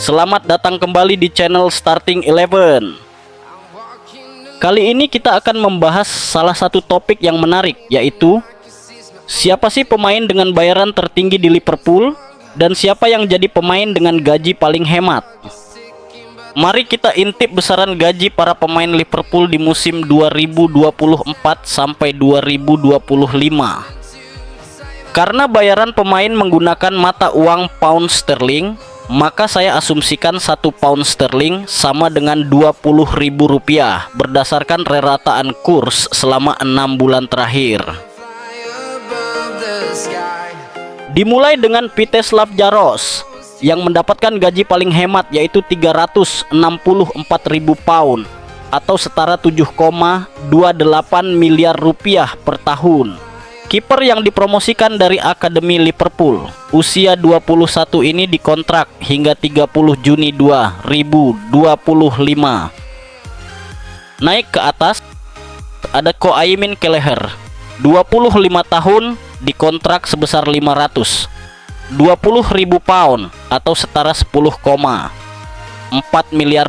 Selamat datang kembali di channel Starting 11. Kali ini kita akan membahas salah satu topik yang menarik, yaitu siapa sih pemain dengan bayaran tertinggi di Liverpool dan siapa yang jadi pemain dengan gaji paling hemat. Mari kita intip besaran gaji para pemain Liverpool di musim 2024 sampai 2025. Karena bayaran pemain menggunakan mata uang pound sterling, maka saya asumsikan 1 pound sterling sama dengan Rp20.000 berdasarkan rerataan kurs selama 6 bulan terakhir. Dimulai dengan Vitezslav Jaros yang mendapatkan gaji paling hemat, yaitu Rp364.000 atau setara Rp7,28 miliar per tahun. Kiper yang dipromosikan dari Akademi Liverpool, usia 21 ini dikontrak hingga 30 Juni 2025. Naik ke atas ada Koaimin Kelleher, 25 tahun, dikontrak sebesar Rp520.000 atau setara Rp10,4 miliar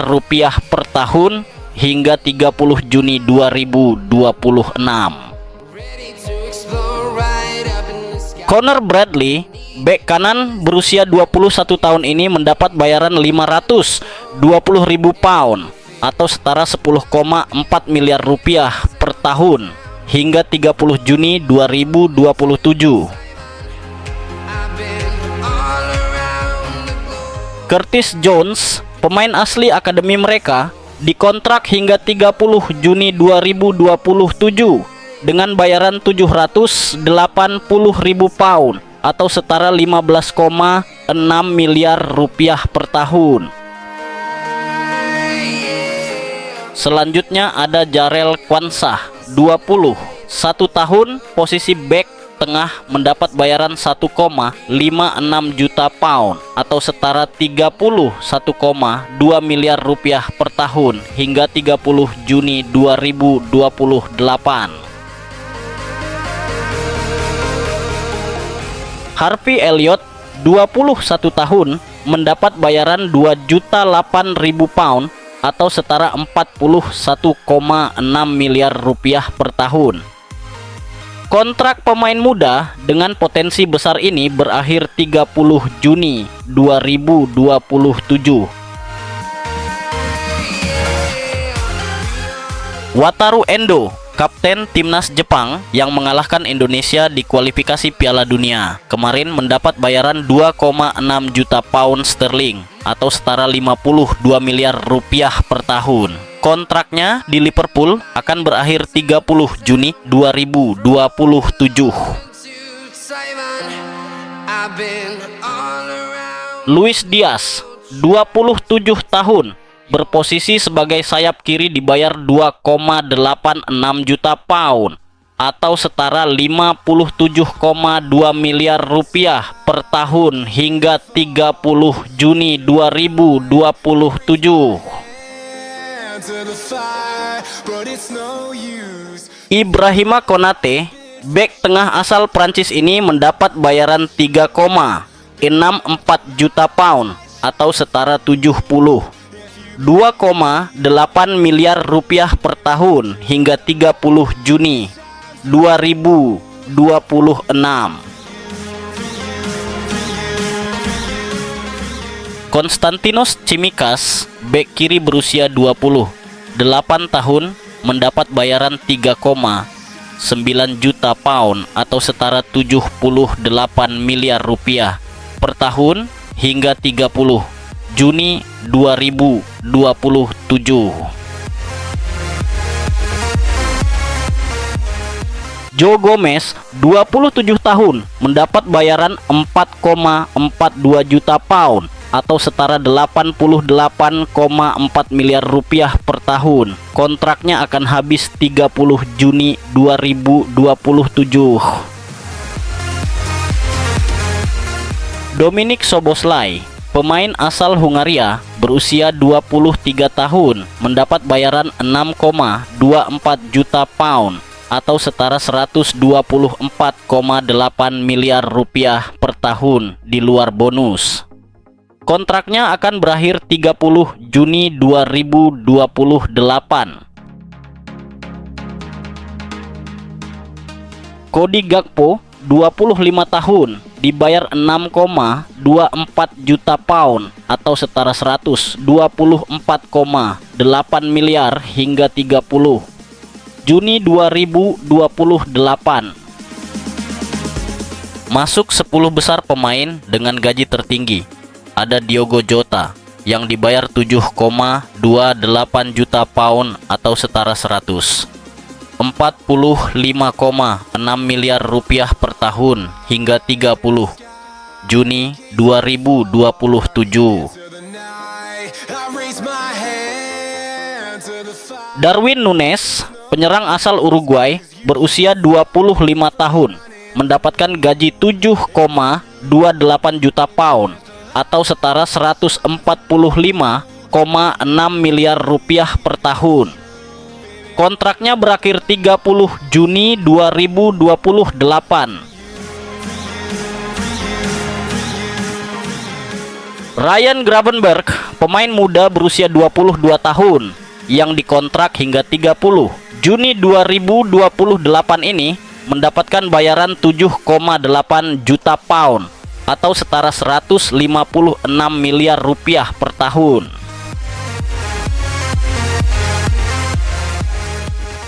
per tahun hingga 30 Juni 2026. Connor Bradley, bek kanan berusia 21 tahun ini mendapat bayaran Rp520.000 atau setara Rp10,4 miliar per tahun hingga 30 Juni 2027. Curtis Jones, pemain asli akademi mereka, dikontrak hingga 30 Juni 2027 dengan bayaran Rp780.000 atau setara Rp15,6 miliar per tahun. Selanjutnya ada Jarell Quansah, 21 tahun, posisi bek tengah, mendapat bayaran Rp1,56 juta atau setara Rp31,2 miliar per tahun hingga 30 Juni 2028. Harvey Elliott, 21 tahun, mendapat bayaran Rp2.008.000 atau setara Rp41,6 miliar per tahun. Kontrak pemain muda dengan potensi besar ini berakhir 30 Juni 2027. Wataru Endo, kapten timnas Jepang yang mengalahkan Indonesia di kualifikasi Piala Dunia kemarin, mendapat bayaran 2,6 juta pound sterling atau setara Rp52 miliar per tahun. Kontraknya di Liverpool akan berakhir 30 Juni 2027. Luis Diaz, 27 tahun, berposisi sebagai sayap kiri, dibayar Rp2,86 juta atau setara Rp57,2 miliar per tahun hingga 30 Juni 2027. Ibrahima Konate, bek tengah asal Prancis ini mendapat bayaran Rp3,64 juta atau setara Rp2,8 miliar per tahun hingga 30 Juni 2026. Konstantinos Tsimikas, bek kiri berusia 28 tahun, mendapat bayaran Rp3,9 juta atau setara Rp78 miliar per tahun hingga 30 Juni 2027. Joe Gomez, 27 tahun, mendapat bayaran Rp4,42 juta atau setara Rp88,4 miliar per tahun. Kontraknya akan habis 30 Juni 2027. Dominik Szoboszlai, pemain asal Hungaria, berusia 23 tahun, mendapat bayaran Rp6,24 juta atau setara Rp124,8 miliar per tahun di luar bonus. Kontraknya akan berakhir 30 Juni 2028. Cody Gakpo, 25 tahun, dibayar 6,24 juta pound atau setara 124,8 miliar hingga 30 Juni 2028. Masuk 10 besar pemain dengan gaji tertinggi. Ada Diogo Jota yang dibayar 7,28 juta pound atau setara 145,6 miliar rupiah per tahun hingga 30 Juni 2027. Darwin Núñez, penyerang asal Uruguay berusia 25 tahun, mendapatkan gaji 7,28 juta pound atau setara 145,6 miliar rupiah per tahun. Kontraknya berakhir 30 Juni 2028. Ryan Gravenberch, pemain muda berusia 22 tahun yang dikontrak hingga 30 Juni 2028 ini mendapatkan bayaran 7,8 juta pound atau setara 156 miliar rupiah per tahun.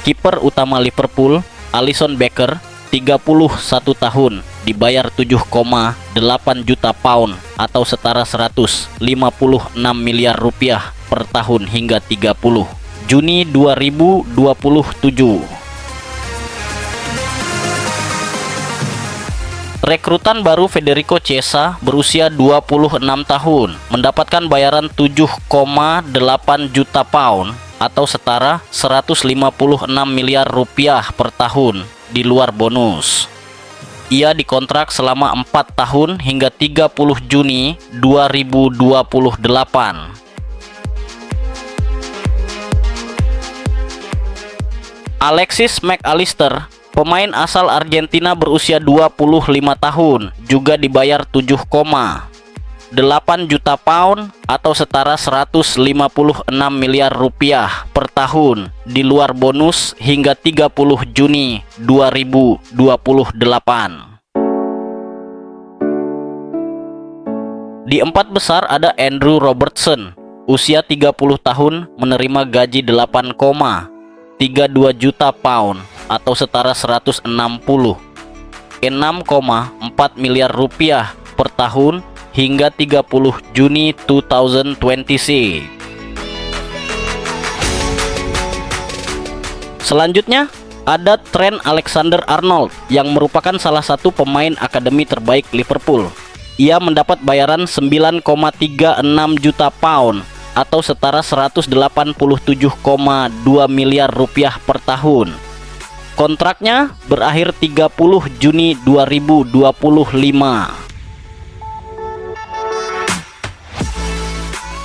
Kiper utama Liverpool, Alisson Becker, 31 tahun, dibayar 7,8 juta pound atau setara 156 miliar rupiah per tahun hingga 30 Juni 2027. Rekrutan baru Federico Chiesa berusia 26 tahun, mendapatkan bayaran 7,8 juta pound atau setara 156 miliar rupiah per tahun di luar bonus. Ia dikontrak selama 4 tahun hingga 30 Juni 2028. Alexis Mac Allister, pemain asal Argentina berusia 25 tahun, juga dibayar 7,8 juta pound atau setara 156 miliar rupiah per tahun di luar bonus hingga 30 Juni 2028. Di 4 besar ada Andrew Robertson, usia 30 tahun, menerima gaji 8,32 juta pound atau setara 160,4 miliar rupiah per tahun hingga 30 Juni 2026. Selanjutnya ada Trent Alexander-Arnold yang merupakan salah satu pemain akademi terbaik Liverpool. Ia mendapat bayaran 9,36 juta pound atau setara 187,2 miliar rupiah per tahun. Kontraknya berakhir 30 Juni 2025.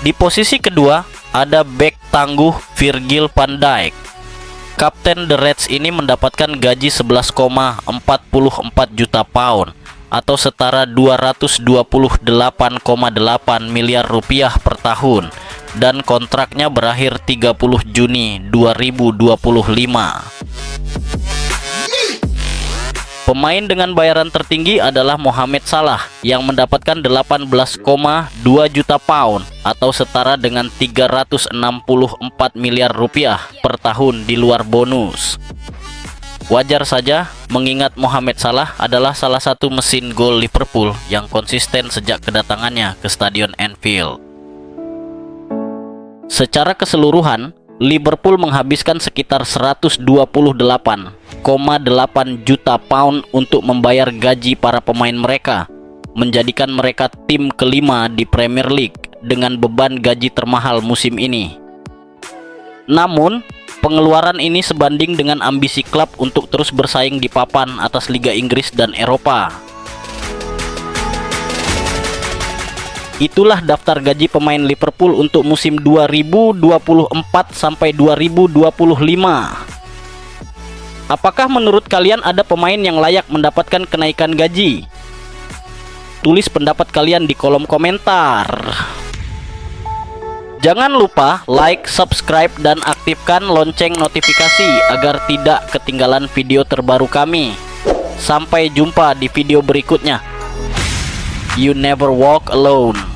Di posisi kedua ada bek tangguh Virgil van Dijk. Kapten The Reds ini mendapatkan gaji 11,44 juta pound atau setara 228,8 miliar rupiah per tahun, dan kontraknya berakhir 30 Juni 2025. Pemain dengan bayaran tertinggi adalah Mohamed Salah yang mendapatkan 18,2 juta pound atau setara dengan 364 miliar rupiah per tahun di luar bonus. Wajar saja mengingat Mohamed Salah adalah salah satu mesin gol Liverpool yang konsisten sejak kedatangannya ke Stadion Anfield. Secara keseluruhan, Liverpool menghabiskan sekitar 128,8 juta pound untuk membayar gaji para pemain mereka, menjadikan mereka tim kelima di Premier League dengan beban gaji termahal musim ini. Namun, pengeluaran ini sebanding dengan ambisi klub untuk terus bersaing di papan atas Liga Inggris dan Eropa. Itulah daftar gaji pemain Liverpool untuk musim 2024 sampai 2025. Apakah menurut kalian ada pemain yang layak mendapatkan kenaikan gaji? tulis pendapat kalian di kolom komentar. Jangan lupa like, subscribe, dan aktifkan lonceng notifikasi agar tidak ketinggalan video terbaru kami. Sampai jumpa di video berikutnya. You never walk alone.